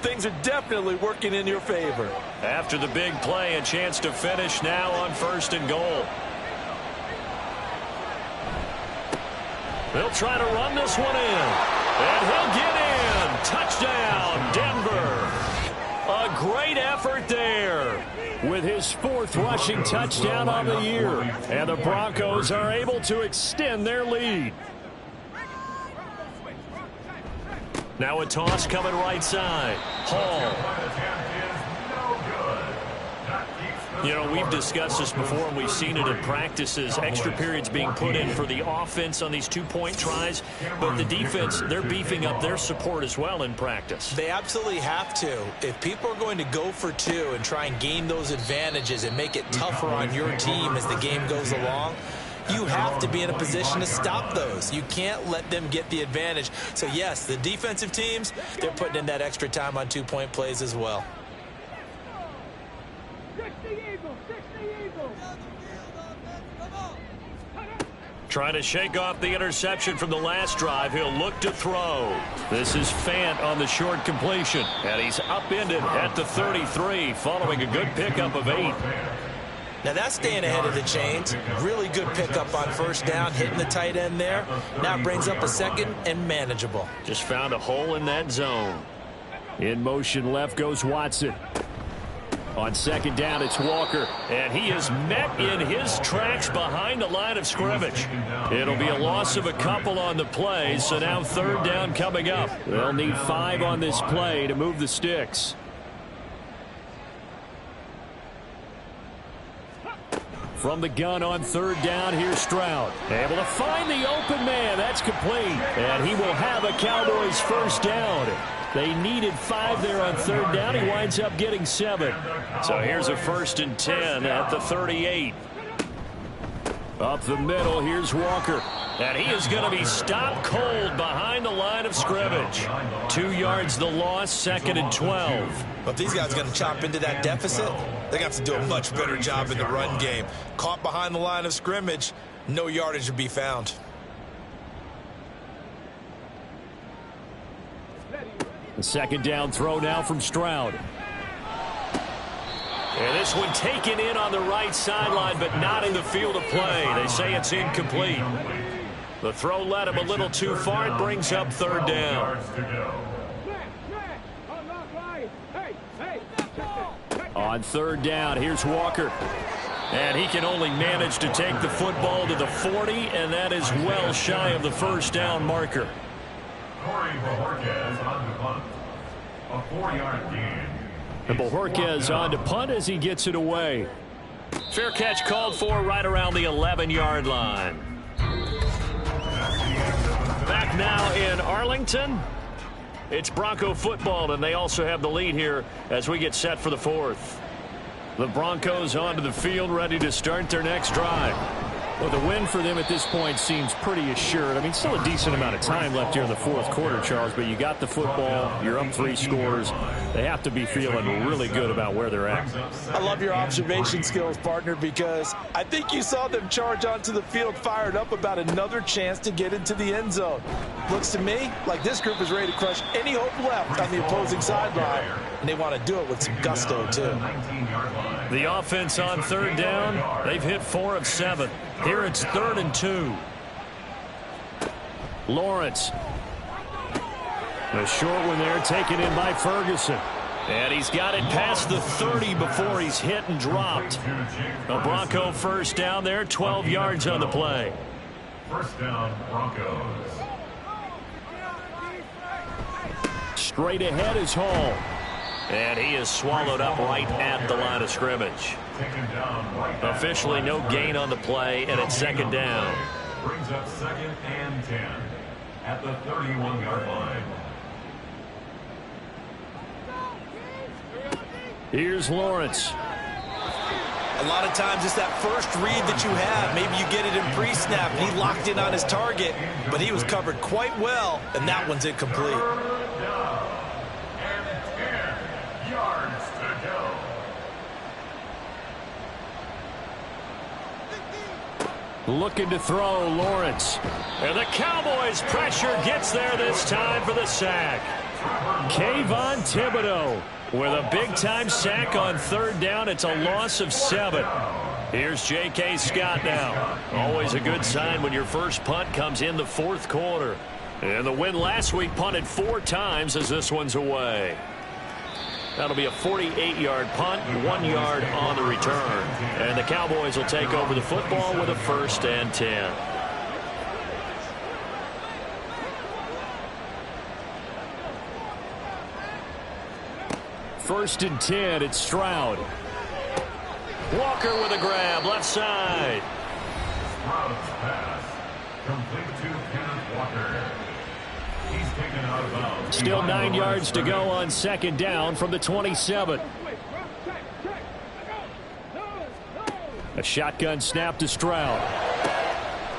things are definitely working in your favor. After the big play, a chance to finish now on 1st and goal. They'll try to run this one in. And he'll get in. Touchdown, Denver. A great effort there with his 4th rushing touchdown on the year. And the Broncos are able to extend their lead. Now a toss coming right side. Hall. You know, we've discussed this before, and we've seen it in practices. Extra periods being put in for the offense on these 2-point tries. But the defense, they're beefing up their support as well in practice. They absolutely have to. If people are going to go for 2 and try and gain those advantages and make it tougher on your team as the game goes along, you have to be in a position to stop those. You can't let them get the advantage. So, yes, the defensive teams, they're putting in that extra time on two-point plays as well. Trying to shake off the interception from the last drive. He'll look to throw. This is Fant on the short completion. And he's upended at the 33 following a good pickup of 8. Now that's staying ahead of the chains. Really good pickup on first down, hitting the tight end there. Now it brings up a second and manageable. Just found a hole in that zone. In motion left goes Watson. On second down, it's Walker, and he is met in his tracks behind the line of scrimmage. It'll be a loss of a couple on the play, so now third down coming up. They'll need 5 on this play to move the sticks. From the gun on third down, here's Stroud. Able to find the open man. That's complete. And he will have a Cowboys first down. They needed 5 there on third down. He winds up getting 7. So here's a 1st and 10 at the 38. Up the middle, here's Walker. And he is going to be stopped cold behind the line of scrimmage. 2 yards the loss, 2nd and 12. But if these guys are going to chop into that deficit, they're going to have to do a much better job in the run game. Caught behind the line of scrimmage, no yardage to be found. The second down throw now from Stroud. And this one taken in on the right sideline, but not in the field of play. They say it's incomplete. The throw led him a little too far. It brings up third down. On third down, here's Walker. And he can only manage to take the football to the 40, and that is well shy of the first down marker. A 4-yard gain. And Bojorquez on to punt as he gets it away. Fair catch called for right around the 11-yard line. Back now in Arlington. It's Bronco football, and they also have the lead here as we get set for the 4th. The Broncos onto the field, ready to start their next drive. Well, the win for them at this point seems pretty assured. I mean, still a decent amount of time left here in the 4th quarter, Charles, but you got the football, you're up 3 scores. They have to be feeling really good about where they're at. I love your observation skills, partner, because I think you saw them charge onto the field fired up about another chance to get into the end zone. Looks to me like this group is ready to crush any hope left on the opposing sideline, and they want to do it with some gusto, too. The offense on third down, they've hit 4 of 7. Here it's 3rd and 2. Lawrence. A short one there taken in by Ferguson. And he's got it past the 30 before he's hit and dropped. A Bronco first down there, 12 yards on the play. First down, Broncos. Straight ahead is Hall. And he is swallowed up right at the line of scrimmage. Officially no gain on the play, and it's 2nd down. Brings up 2nd and 10 at the 31-yard line. Here's Lawrence. A lot of times it's that first read that you have. Maybe you get it in pre-snap, and he locked in on his target, but he was covered quite well, and that one's incomplete. Looking to throw, Lawrence. And the Cowboys pressure gets there this time for the sack. Kayvon Thibodeau with a big-time sack on third down. It's a loss of 7. Here's J.K. Scott now. Always a good sign when your first punt comes in the 4th quarter. And the win last week punted 4 times as this one's away. That'll be a 48-yard punt, 1 yard on the return. And the Cowboys will take over the football with a 1st and 10. First and 10, it's Stroud. Walker with a grab, left side. Stroud's pass, complete to Kenneth Walker. He's taken out of bounds. Still 9 yards to go on 2nd down from the 27. A shotgun snap to Stroud.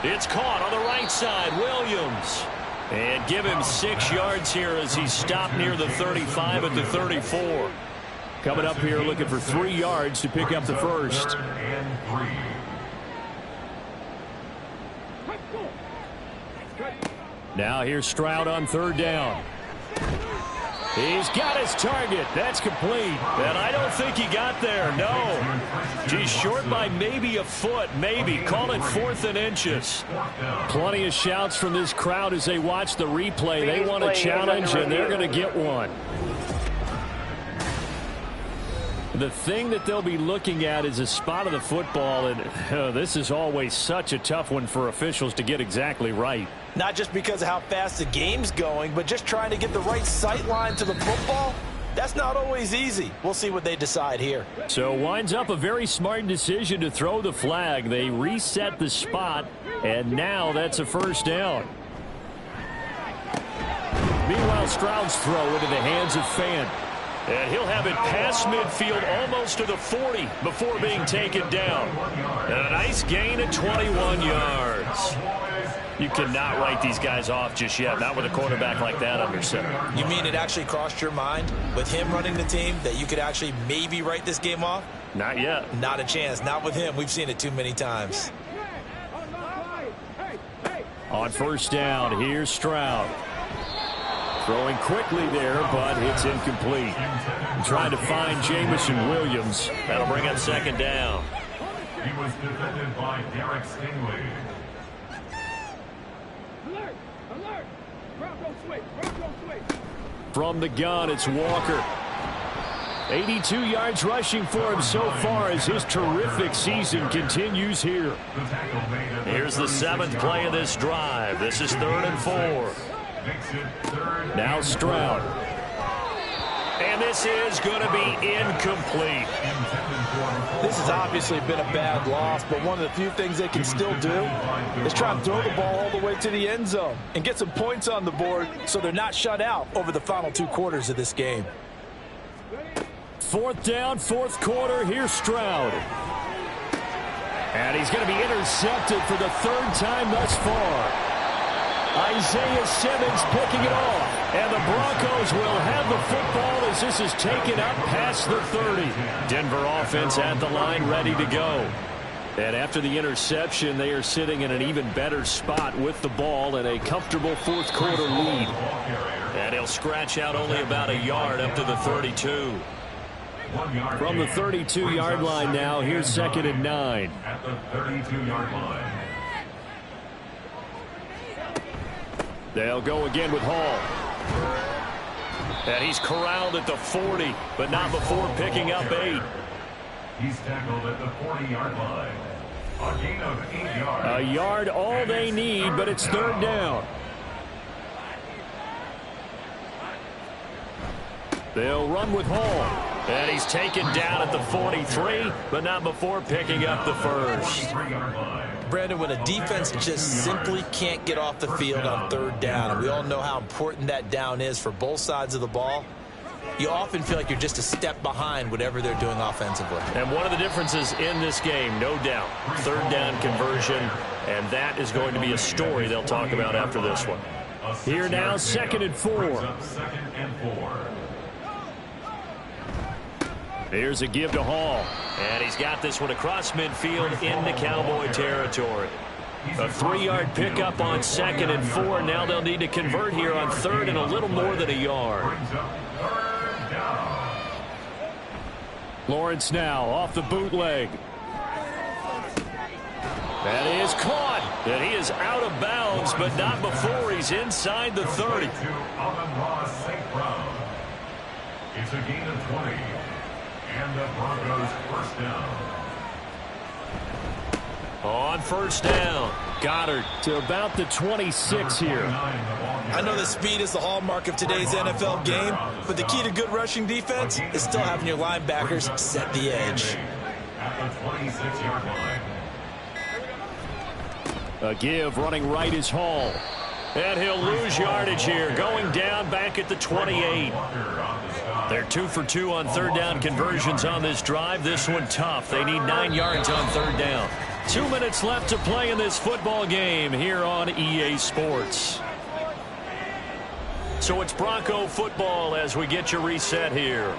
It's caught on the right side. Williams. And give him 6 yards here as he stopped near the 35 at the 34. Coming up here looking for 3 yards to pick up the first. Now here's Stroud on 3rd down. He's got his target. That's complete. And I don't think he got there. No. He's short by maybe a foot. Maybe. Call it 4th and inches. Plenty of shouts from this crowd as they watch the replay. They want a challenge, and they're going to get one. The thing that they'll be looking at is a spot of the football, and this is always such a tough one for officials to get exactly right. Not just because of how fast the game's going, but just trying to get the right sight line to the football. That's not always easy. We'll see what they decide here. So winds up a very smart decision to throw the flag. They reset the spot, and now that's a 1st down. Meanwhile, Stroud's throw into the hands of Fant. And he'll have it past midfield almost to the 40 before being taken down. And a nice gain of 21 yards. You cannot write these guys off just yet, not with a quarterback like that under center. You mean it actually crossed your mind with him running the team that you could actually maybe write this game off? Not yet. Not a chance. Not with him. We've seen it too many times. On 1st down, here's Stroud. Throwing quickly there, but it's incomplete. Trying to find Jamison Williams. That'll bring up 2nd down. He was defended by Derek Stingley. From the gun, it's Walker. 82 yards rushing for him so far as his terrific season continues here. Here's the 7th play of this drive. This is 3rd and 4. Now Stroud. And this is going to be incomplete. This has obviously been a bad loss, but one of the few things they can still do is try and throw the ball all the way to the end zone and get some points on the board so they're not shut out over the final 2 quarters of this game. 4th down, 4th quarter. Here's Stroud. And he's going to be intercepted for the 3rd time thus far. Isaiah Simmons picking it off. And the Broncos will have the football as this is taken up past the 30. Denver offense at the line ready to go. And after the interception, they are sitting in an even better spot with the ball and a comfortable 4th quarter lead. And he'll scratch out only about a yard up to the 32. From the 32-yard line now, here's 2nd and 9. At the 32-yard line. They'll go again with Hall. And he's corralled at the 40, but not before picking up 8. He's tackled at the 40-yard line. A gain of 8 yards. A yard all they need, but it's 3rd down. They'll run with Hall. And he's taken down at the 43, but not before picking up the first. Brandon, when a defense just simply can't get off the field on 3rd down, and we all know how important that down is for both sides of the ball, you often feel like you're just a step behind whatever they're doing offensively. And one of the differences in this game, no doubt, 3rd down conversion, and that is going to be a story they'll talk about after this one. Here now, 2nd and 4. Here's a give to Hall. And he's got this one across midfield into Cowboy territory. A 3-yard pickup on 2nd and 4. Now they'll need to convert here on 3rd and a little more than a yard. Lawrence now off the bootleg. That is caught. And he is out of bounds, but not before he's inside the 30. It's a gain of 20. And the Broncos 1st down. On 1st down, Goddard to about the 26 here. I know that speed is the hallmark of today's NFL game, but the key to good rushing defense is still having your linebackers set the edge. At the 26-yard line. A give running right is Hall. And he'll lose yardage here, going down back at the 28. They're 2 for 2 on 3rd down conversions on this drive. This one tough. They need 9 yards on 3rd down. 2 minutes left to play in this football game here on EA Sports. So it's Bronco football as we get you reset here.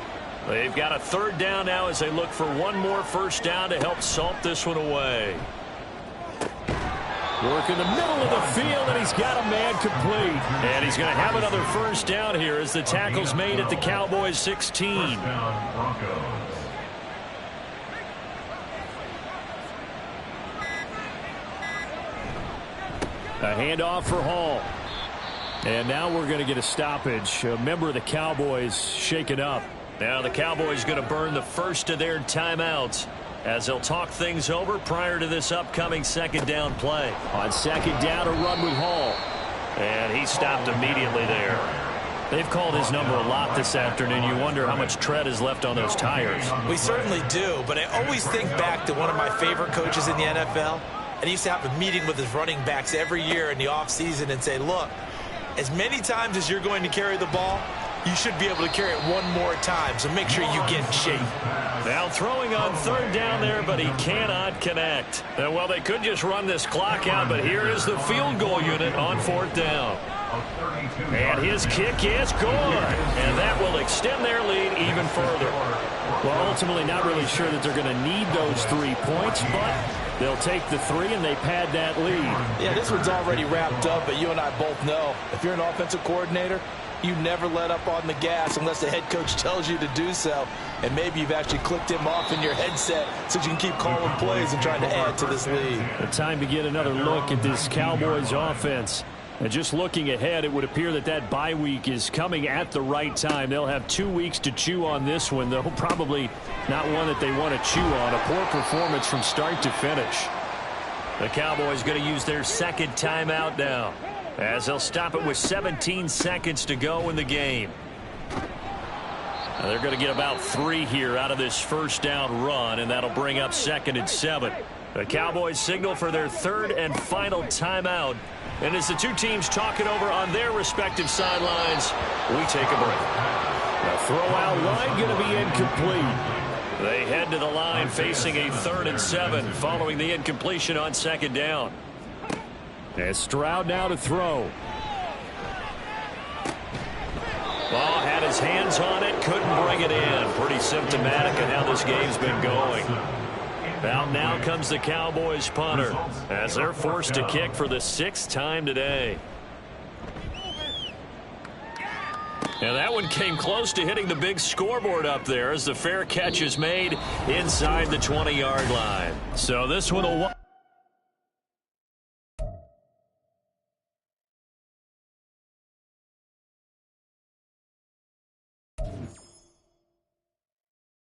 They've got a third down now as they look for one more first down to help salt this one away. Work in the middle of the field, and he's got a man complete. And he's going to have another first down here as the tackle's made at the Cowboys 16. First down, Broncos. A handoff for Hall. And now we're going to get a stoppage. A member of the Cowboys shaken up. Now the Cowboys going to burn the first of their timeouts as they'll talk things over prior to this upcoming second down play. On second down, a run with Hall. And he stopped immediately there. They've called his number a lot this afternoon. You wonder how much tread is left on those tires. We certainly do, but I always think back to one of my favorite coaches in the NFL. And he used to have a meeting with his running backs every year in the offseason and say, look, as many times as you're going to carry the ball, you should be able to carry it one more time, so make sure you get in shape. Now throwing on third down there, but he cannot connect. Well, they could just run this clock out, but here is the field goal unit on fourth down. And his kick is good, and that will extend their lead even further. Well, ultimately not really sure that they're going to need those 3 points, but they'll take the 3 and they pad that lead. Yeah, this one's already wrapped up, but you and I both know if you're an offensive coordinator, you never let up on the gas unless the head coach tells you to do so. And maybe you've actually clicked him off in your headset so you can keep calling plays and trying to add to this lead. The time to get another look at this Cowboys offense. And just looking ahead, it would appear that that bye week is coming at the right time. They'll have 2 weeks to chew on this one, though probably not one that they want to chew on. A poor performance from start to finish. The Cowboys going to use their second timeout now, as they'll stop it with 17 seconds to go in the game. Now they're going to get about 3 here out of this first down run, and that'll bring up 2nd and 7. The Cowboys signal for their third and final timeout. And as the two teams talk it over on their respective sidelines, we take a break. The throw out line going to be incomplete. They head to the line facing a 3rd and 7 following the incompletion on second down. And Stroud now to throw. Ball had his hands on it, couldn't bring it in. Pretty symptomatic of how this game's been going. Out now comes the Cowboys punter as they're forced to kick for the 6th time today. And that one came close to hitting the big scoreboard up there as the fair catch is made inside the 20-yard line. So this one will